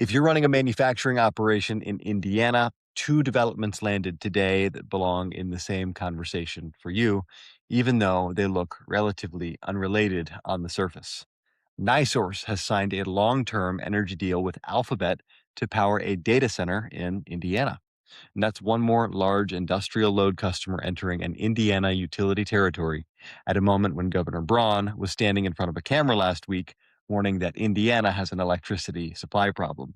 If you're running a manufacturing operation in Indiana, two developments landed today that belong in the same conversation for you, even though they look relatively unrelated on the surface. NiSource has signed a long term energy deal with Alphabet to power a data center in Indiana. And that's one more large industrial load customer entering an Indiana utility territory at a moment when Governor Braun was standing in front of a camera last week warning that Indiana has an electricity supply problem.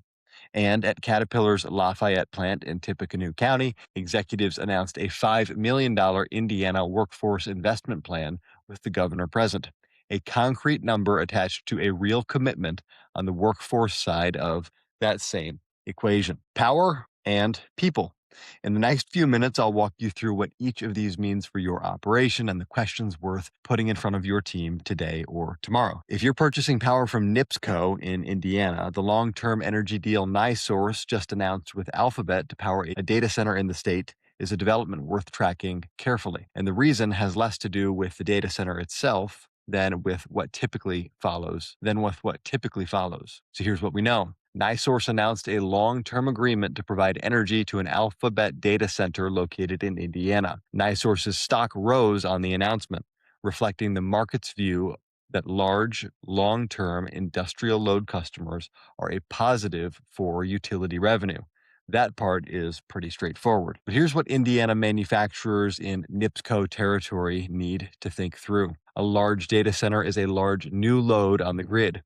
And at Caterpillar's Lafayette plant in Tippecanoe County, executives announced a $5 million Indiana workforce investment plan with the governor present, a concrete number attached to a real commitment on the workforce side of that same equation. Power and people. In the next few minutes, I'll walk you through what each of these means for your operation and the questions worth putting in front of your team today or tomorrow. If you're purchasing power from NIPSCO in Indiana, the long-term energy deal NiSource just announced with Alphabet to power a data center in the state is a development worth tracking carefully. And the reason has less to do with the data center itself than with what typically follows. So here's what we know. NiSource announced a long-term agreement to provide energy to an Alphabet data center located in Indiana. NiSource's stock rose on the announcement, reflecting the market's view that large, long-term industrial load customers are a positive for utility revenue. That part is pretty straightforward. But here's what Indiana manufacturers in NIPSCO territory need to think through. A large data center is a large new load on the grid.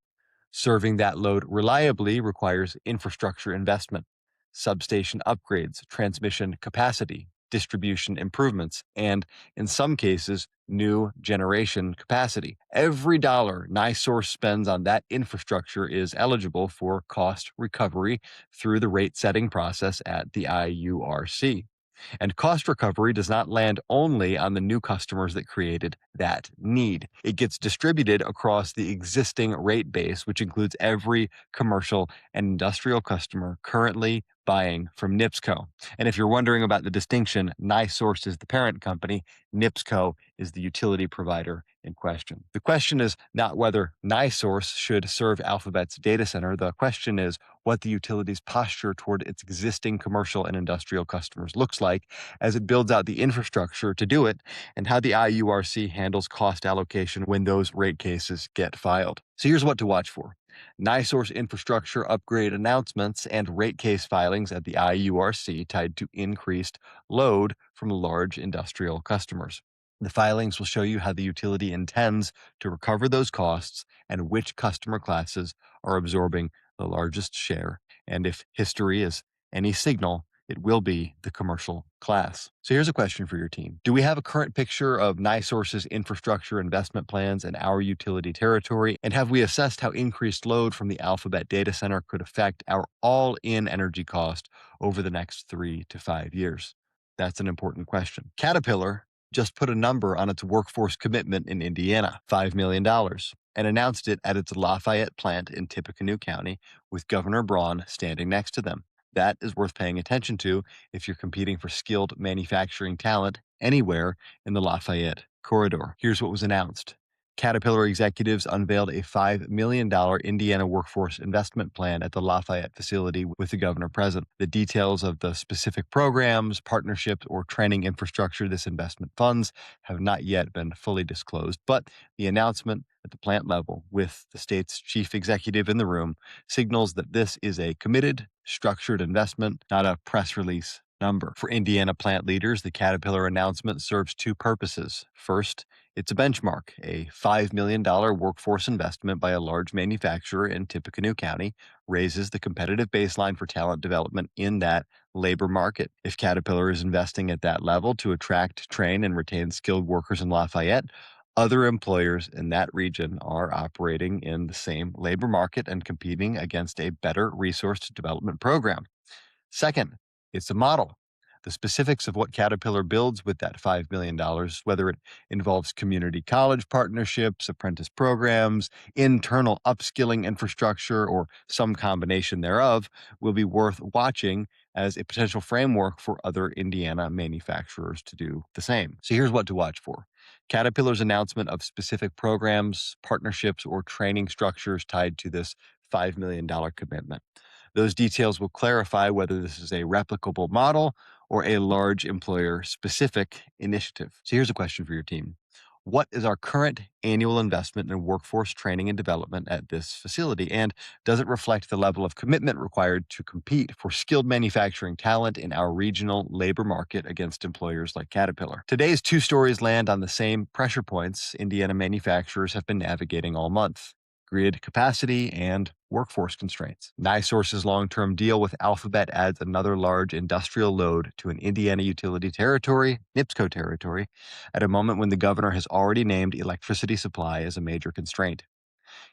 Serving that load reliably requires infrastructure investment, substation upgrades, transmission capacity, distribution improvements, and, in some cases, new generation capacity. Every dollar NiSource spends on that infrastructure is eligible for cost recovery through the rate setting process at the IURC. And cost recovery does not land only on the new customers that created that need. It gets distributed across the existing rate base, which includes every commercial and industrial customer currently buying from NIPSCO. And if you're wondering about the distinction, NiSource is the parent company, NIPSCO is the utility provider in question. The question is not whether NiSource should serve Alphabet's data center. The question is what the utility's posture toward its existing commercial and industrial customers looks like as it builds out the infrastructure to do it, and how the IURC handles cost allocation when those rate cases get filed. So here's what to watch for. NiSource infrastructure upgrade announcements and rate case filings at the IURC tied to increased load from large industrial customers. The filings will show you how the utility intends to recover those costs and which customer classes are absorbing the largest share. And if history is any signal, it will be the commercial class. So here's a question for your team. Do we have a current picture of NiSource's infrastructure investment plans in our utility territory? And have we assessed how increased load from the Alphabet data center could affect our all-in energy cost over the next 3 to 5 years? That's an important question. Caterpillar just put a number on its workforce commitment in Indiana, $5 million, and announced it at its Lafayette plant in Tippecanoe County with Governor Braun standing next to them. That is worth paying attention to if you're competing for skilled manufacturing talent anywhere in the Lafayette corridor. Here's what was announced. Caterpillar executives unveiled a $5 million Indiana workforce investment plan at the Lafayette facility with the governor present. The details of the specific programs, partnerships, or training infrastructure this investment funds have not yet been fully disclosed, but the announcement at the plant level with the state's chief executive in the room signals that this is a committed, structured investment, not a press release number. For Indiana plant leaders, the Caterpillar announcement serves two purposes. First, it's a benchmark. A $5 million workforce investment by a large manufacturer in Tippecanoe County raises the competitive baseline for talent development in that labor market. If Caterpillar is investing at that level to attract, train, and retain skilled workers in Lafayette, other employers in that region are operating in the same labor market and competing against a better resource development program. Second, it's a model. The specifics of what Caterpillar builds with that $5 million, whether it involves community college partnerships, apprentice programs, internal upskilling infrastructure, or some combination thereof, will be worth watching as a potential framework for other Indiana manufacturers to do the same. So here's what to watch for. Caterpillar's announcement of specific programs, partnerships, or training structures tied to this $5 million commitment. Those details will clarify whether this is a replicable model or a large employer specific initiative. So here's a question for your team. What is our current annual investment in workforce training and development at this facility? And does it reflect the level of commitment required to compete for skilled manufacturing talent in our regional labor market against employers like Caterpillar? Today's two stories land on the same pressure points Indiana manufacturers have been navigating all month: grid capacity and workforce constraints. NiSource's long-term deal with Alphabet adds another large industrial load to an Indiana utility territory, NIPSCO territory, at a moment when the governor has already named electricity supply as a major constraint.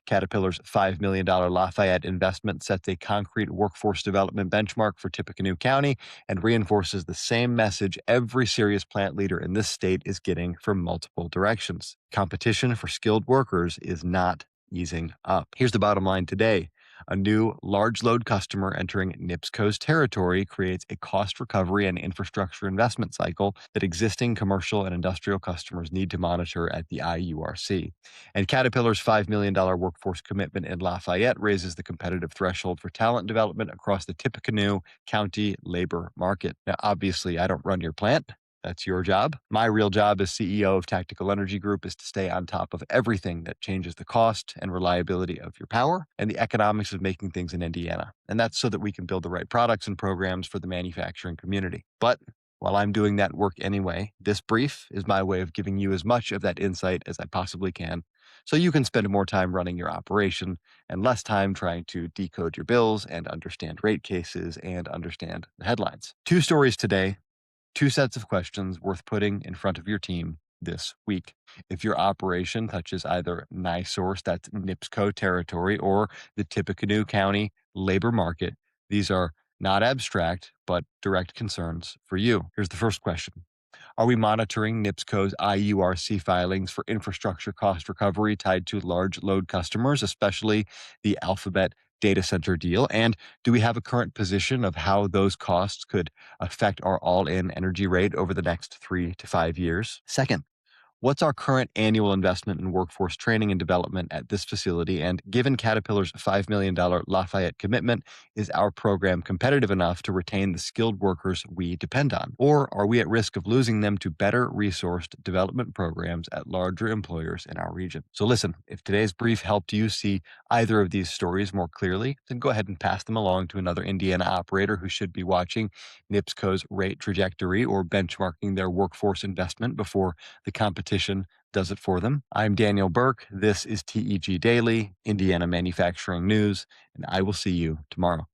Caterpillar's $5 million Lafayette investment sets a concrete workforce development benchmark for Tippecanoe County and reinforces the same message every serious plant leader in this state is getting from multiple directions. Competition for skilled workers is not easing up. Here's the bottom line today. A new large load customer entering NIPSCO's territory creates a cost recovery and infrastructure investment cycle that existing commercial and industrial customers need to monitor at the IURC. And Caterpillar's $5 million workforce commitment in Lafayette raises the competitive threshold for talent development across the Tippecanoe County labor market. Now, obviously, I don't run your plant. That's your job. My real job as CEO of Tactical Energy Group is to stay on top of everything that changes the cost and reliability of your power and the economics of making things in Indiana. And that's so that we can build the right products and programs for the manufacturing community. But while I'm doing that work anyway, this brief is my way of giving you as much of that insight as I possibly can, so you can spend more time running your operation and less time trying to decode your bills and understand rate cases and understand the headlines. Two stories today, two sets of questions worth putting in front of your team this week. If your operation touches either NiSource, that's NIPSCO territory, or the Tippecanoe County labor market, these are not abstract, but direct concerns for you. Here's the first question. Are we monitoring NIPSCO's IURC filings for infrastructure cost recovery tied to large load customers, especially the Alphabet data center deal? And do we have a current position of how those costs could affect our all-in energy rate over the next 3 to 5 years? Second, what's our current annual investment in workforce training and development at this facility? And given Caterpillar's $5 million Lafayette commitment, is our program competitive enough to retain the skilled workers we depend on? Or are we at risk of losing them to better resourced development programs at larger employers in our region? So listen, if today's brief helped you see either of these stories more clearly, then go ahead and pass them along to another Indiana operator who should be watching NIPSCO's rate trajectory or benchmarking their workforce investment before the competition does it for them. I'm Daniel Burke. This is TEG Daily, Indiana Manufacturing News, and I will see you tomorrow.